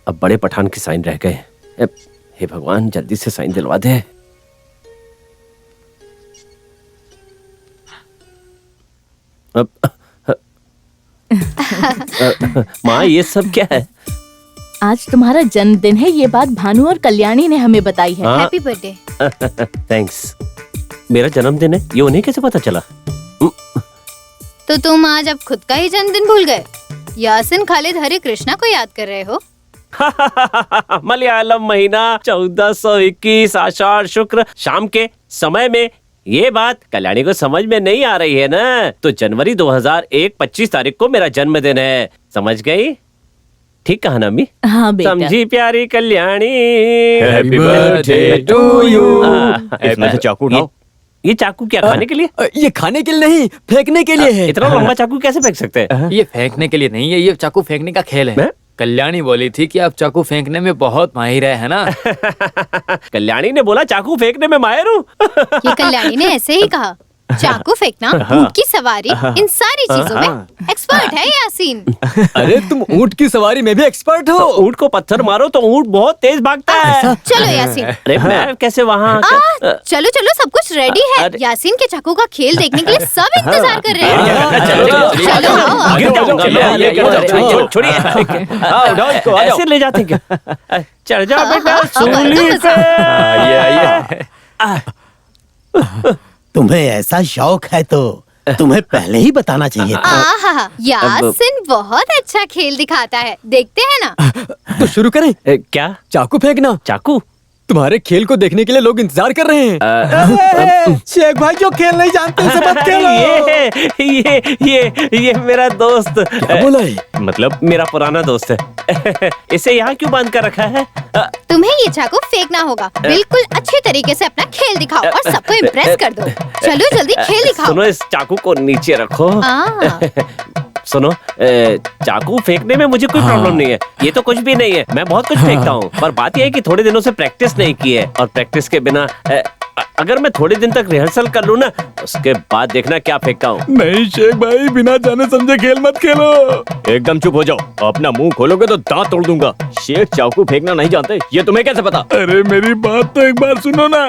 अब बड़े पठान के साइन रह गए। हे भगवान, जल्दी से साइन दिलवा दे। माँ, ये सब क्या है? आज तुम्हारा जन्मदिन है, ये बात भानु और कल्याणी ने हमें बताई है। Happy birthday. थैंक्स। मेरा जन्मदिन है, ये उन्हें कैसे पता चला? तो तुम आज अब खुद का ही जन्मदिन भूल गए? यासिन खालिद हरे कृष्णा को याद कर रहे हो? मलयालम महीना 1421 आषाढ़ शुक्र शाम के समय में। ये बात कल्याणी को समझ में नहीं आ रही है ना? तो जनवरी 2001 25 तारीख को मेरा जन्मदिन है, समझ गई? ठीक कहा ना अम्मी? हाँ बेटा। समझी प्यारी Kalyani. Happy birthday to you. इसमें से चाकू उठाओ। ये चाकू क्या खाने के लिए? ये खाने के लिए नहीं, फेंकने के लिए है। इतना लंबा चाकू कैसे फेंक सकते हैं? ये फेंकने के लिए नहीं है, ये चाकू फेंकने का खेल है। कल्याणी बोली थी कि आप चाकू फेंकने में बहुत माहिर है ना? कल्याणी ने बोला चाकू फेंकने में माहिर हूँ। ये कल्याणी ने ऐसे ही कहा। चाकू फेंकना, ऊंट की सवारी, इन सारी चीजों में एक्सपर्ट है यासीन। अरे तुम ऊंट की सवारी में भी एक्सपर्ट हो। ऊंट को पत्थर मारो तो ऊंट बहुत तेज भागता है। चलो यासीन। अरे मैं कैसे वहाँ? चलो चलो, सब कुछ रेडी है। यासीन के चाकू का खेल देखने के लिए सब इंतजार कर रहे हैं। छोड़िए, ऐसे ले जाते क्या? चढ़ जाओ बेटा सूली पे। तुम्हें ऐसा शौक है तो तुम्हें पहले ही बताना चाहिए था। आहा, यासिन बहुत अच्छा खेल दिखाता है, देखते हैं ना? तो शुरू करें? क्या? चाकू फेंकना। चाकू? तुम्हारे खेल को देखने के लिए लोग इंतजार कर रहे हैं। शेख भाई जो खेल नहीं जानते उसे मत खेलो। ये मेरा दोस्त। क्या बोला है? मतलब मेरा पुराना दोस्त है। इसे यहाँ क्यों बांध कर रखा है? तुम्हें ये चाकू फेंकना होगा। बिल्कुल अच्छे तरीके से अपना खेल दिखाओ और सबको इम्प्रेस कर दो। चलो जल्दी खेल दिखाओ। सुनो, इस चाकू को नीचे रखो। सुनो, चाकू फेंकने में मुझे कोई प्रॉब्लम नहीं है, ये तो कुछ भी नहीं है, मैं बहुत कुछ फेंकता हूँ। पर बात यह है कि थोड़े दिनों से प्रैक्टिस नहीं की है, और प्रैक्टिस के बिना अगर मैं थोड़े दिन तक रिहर्सल कर लूँ ना, उसके बाद देखना क्या फेंकता हूँ। नहीं शेख भाई, बिना जाने समझे खेल मत खेलो। एकदम चुप हो जाओ, अपना मुंह खोलोगे तो दांत तोड़ दूंगा। शेख चाकू फेंकना नहीं जानते, ये तुम्हें कैसे पता? अरे मेरी बात तो एक बार सुनो ना।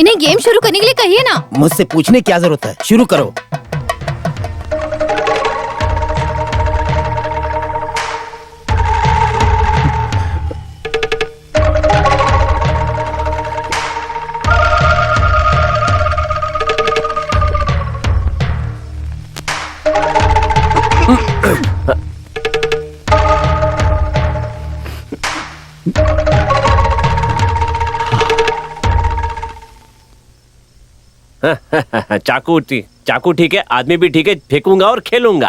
इन्हें गेम शुरू करने के लिए कहिए ना। मुझसे पूछने की क्या जरूरत है, शुरू करो। चाकू ठीक है, आदमी भी ठीक है, फेंकूंगा और खेलूंगा।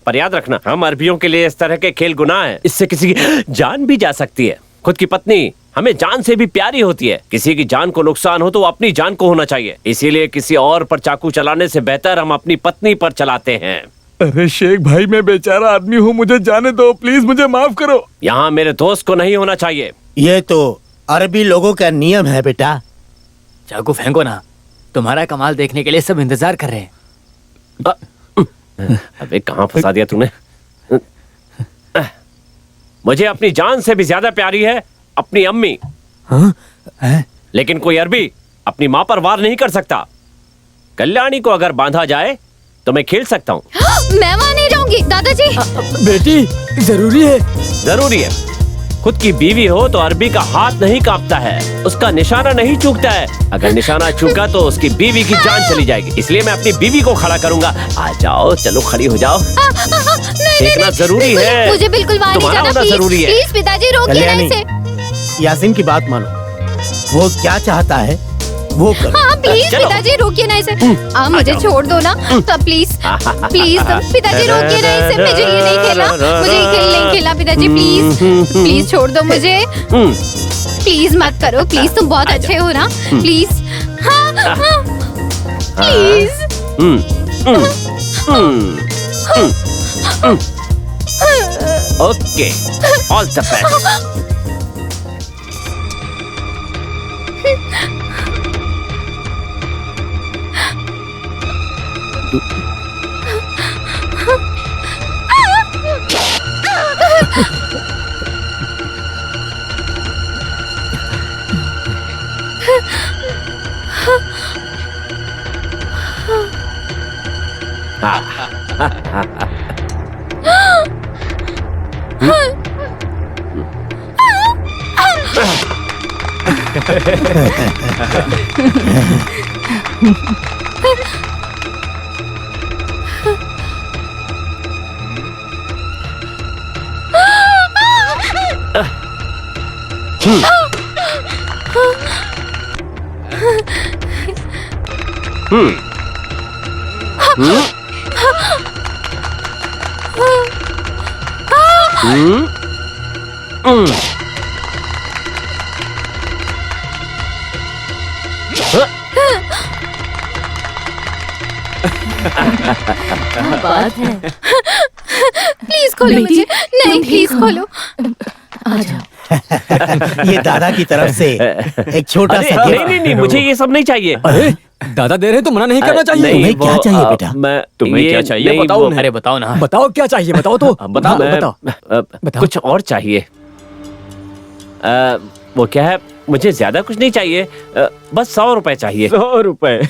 पर याद रखना, हम अरबियों के लिए इस तरह के खेल गुनाह है। इससे किसी की जान भी जा सकती है। खुद की पत्नी हमें जान से भी प्यारी होती है। किसी की जान को नुकसान हो तो अपनी जान को होना चाहिए। इसीलिए किसी और पर चाकू चलाने से बेहतर हम अपनी पत्नी पर चलाते हैं। अरे शेख भाई, मैं बेचारा आदमी हूँ, मुझे जाने दो प्लीज, मुझे माफ करो। यहाँ मेरे दोस्त को नहीं होना चाहिए। ये तो अरबी लोगों का नियम है बेटा। चाकू फेंको ना, तुम्हारा कमाल देखने के लिए सब इंतजार कर रहे हैं। अबे कहाँ फंसा दिया तूने? मुझे अपनी जान से भी ज्यादा प्यारी है अपनी अम्मी। लेकिन कोई अरबी अपनी माँ पर वार नहीं कर सकता। कल्याणी को अगर बांधा जाए तो मैं खेल सकता हूँ। मैं वहाँ नहीं जाऊंगी दादाजी। बेटी, जरूरी है। जरूरी है। खुद की बीवी हो तो अरबी का हाथ नहीं कांपता है, उसका निशाना नहीं चूकता है। अगर निशाना चूका तो उसकी बीवी की जान चली जाएगी। इसलिए मैं अपनी बीवी को खड़ा करूंगा। आ जाओ, चलो खड़ी हो जाओ। देखना जरूरी है। मुझे बिल्कुल वहाँ नहीं तुम्हारा जाना। होना जरूरी है। प्लीज पिताजी, रोकिए ना इसे। यासीन की बात मानो, वो क्या चाहता है वो करो। हाँ प्लीज पिताजी, रोकिए ना इसे। मुझे छोड़ दो ना, तो प्लीज प्लीज पिताजी रोकिए ना इसे। मुझे ये नहीं खेलना, मुझे ये खेल नहीं खेलना पिताजी। प्लीज प्लीज छोड़ दो मुझे। प्लीज मत करो, प्लीज। तुम बहुत अच्छे हो ना, प्लीज। हाँ हाँ please. Okay, all the best. क्या बात है। प्लीज खोलो बेटी, मुझे। नहीं तुम प्लीज ठीक हो? खोलो। आ जाओ। ये दादा की तरफ से एक छोटा अरे सा नहीं gift। नहीं नहीं, मुझे ये सब नहीं चाहिए। अरे दादा दे रहे तो मना नहीं करना चाहिए। तुम्हें क्या चाहिए बेटा? मैं तुम्हें ये क्या चाहिए? नहीं, बताओ वो- ना। अरे बताओ ना। बताओ क्या चाहिए, बताओ तो। बताओ, मैं- बताओ। बताओ। कुछ और चाहिए। वो क्या है, मुझे ज्यादा कुछ नहीं चाहिए, बस 100 रुपए चाहिए। 100 रुपए?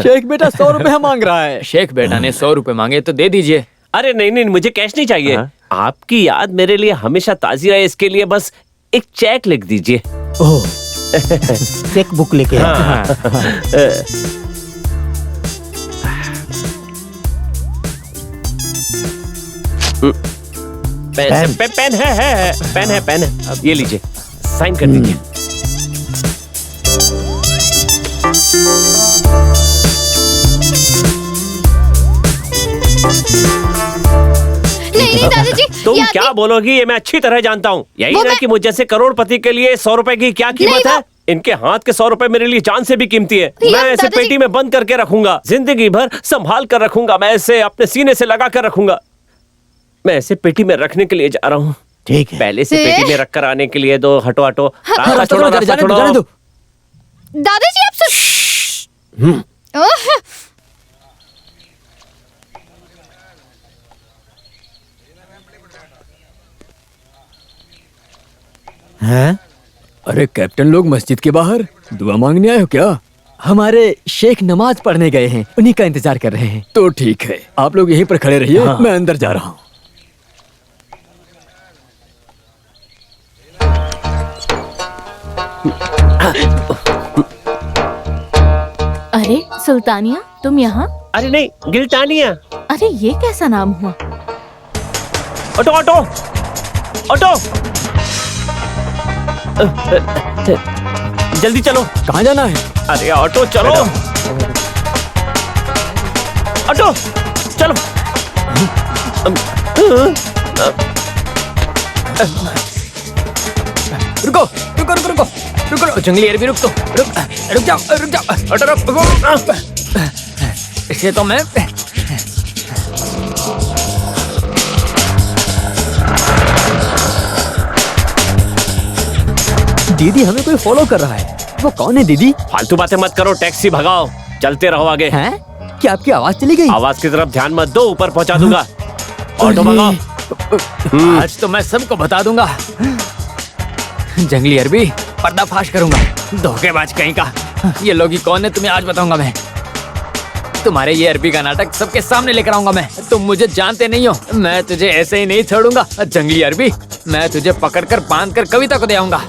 शेख बेटा 100 रुपए मांग रहा है। शेख बेटा ने 100 रुपए मांगे तो दे दीजिए। अरे नहीं नहीं, मुझे कैश नहीं चाहिए। हाँ? आपकी याद मेरे लिए हमेशा ताजी रहे, इसके लिए बस एक चेक लिख दीजिए। ओह, चेक बुक लेके आ। पेन है, पेन है। अब ये लीजिए, साइन कर दीजिए। नहीं नहीं दादाजी, तुम ये क्या आदमी- बोलोगी ये मैं अच्छी तरह जानता हूँ। यही वो ना मैं- कि मुझ जैसे करोड़पति के लिए 100 रुपए की क्या कीमत नहीं, है। इनके हाथ के 100 रुपए मेरे लिए जान से भी कीमती है। ये मैं इसे दादाजी- पेटी में बंद करके रखूंगा, जिंदगी भर संभाल कर रखूंगा। मैं इसे अपने सीने से लगा कर रखूंगा। मैं इसे पेटी में रखने के लिए जा रहा हूँ। ठीक है। पहले से ए? पेटी में रख कर आने के लिए दो। हटो हटो, रास्ता रास्ता छोड़ो, छोड़ो, रास्ता जाने दो, जाने छोड़ो। दो। दादाजी आप सुन। ओह, हैं? अरे कैप्टन लोग मस्जिद के बाहर दुआ मांगने आए हो क्या? हमारे शेख नमाज पढ़ने गए हैं, उन्हीं का इंतजार कर रहे हैं। तो ठीक है, आप लोग यहीं पर खड़े रहिए, मैं अंदर जा रहा हूँ। अरे सुल्तानिया, तुम यहाँ? अरे नहीं, गिल्टानिया। अरे ये कैसा नाम हुआ? ऑटो ऑटो ऑटो, जल्दी चलो। कहाँ जाना है? अरे ऑटो चलो, ऑटो चलो। रुको रुको रुको रुको रुको रुको, जंगली अरबी रुक, तो रुक जाओ, ऑटो रुक। इसे तो मैं दीदी हमें कोई फॉलो कर रहा है। वो कौन है दीदी? फालतू बातें मत करो, टैक्सी भगाओ, चलते रहो आगे। हैं? क्या आपकी आवाज चली गई? आवाज की तरफ ध्यान मत दो, ऊपर पहुंचा दूंगा। ऑटो अरे। भगाओ। आज तो मैं सबको बता दूंगा। जंगली अरबी, पर्दाफाश करूंगा। धोखेबाज कहीं का। ये लोग ही कौन है तुम्हें आज बताऊंगा मैं। तुम्हारे ये अरबी का नाटक सबके सामने लेकर आऊंगा मैं। तुम मुझे जानते नहीं हो, मैं तुझे ऐसे ही नहीं छोड़ूंगा। जंगली अरबी, मैं तुझे पकड़कर बांधकर कविता को दे आऊंगा।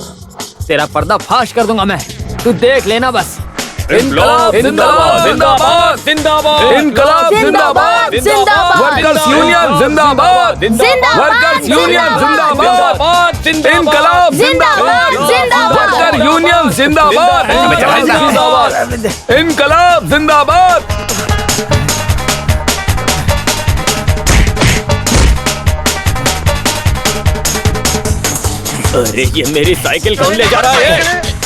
तेरा पर्दाफाश कर दूंगा मैं, तू देख लेना बस। इनकलाब जिंदाबाद जिंदाबाद जिंदाबाद, इनकलाब जिंदाबाद जिंदाबाद, वर्कर्स यूनियन जिंदाबाद जिंदाबाद, वर्कर्स यूनियन जिंदाबाद, इनकलाब जिंदाबाद जिंदाबाद, वर्कर यूनियन जिंदाबाद जिंदाबाद, इनकलाब जिंदाबाद। अरे ये मेरी साइकिल कौन ले जा रहा है?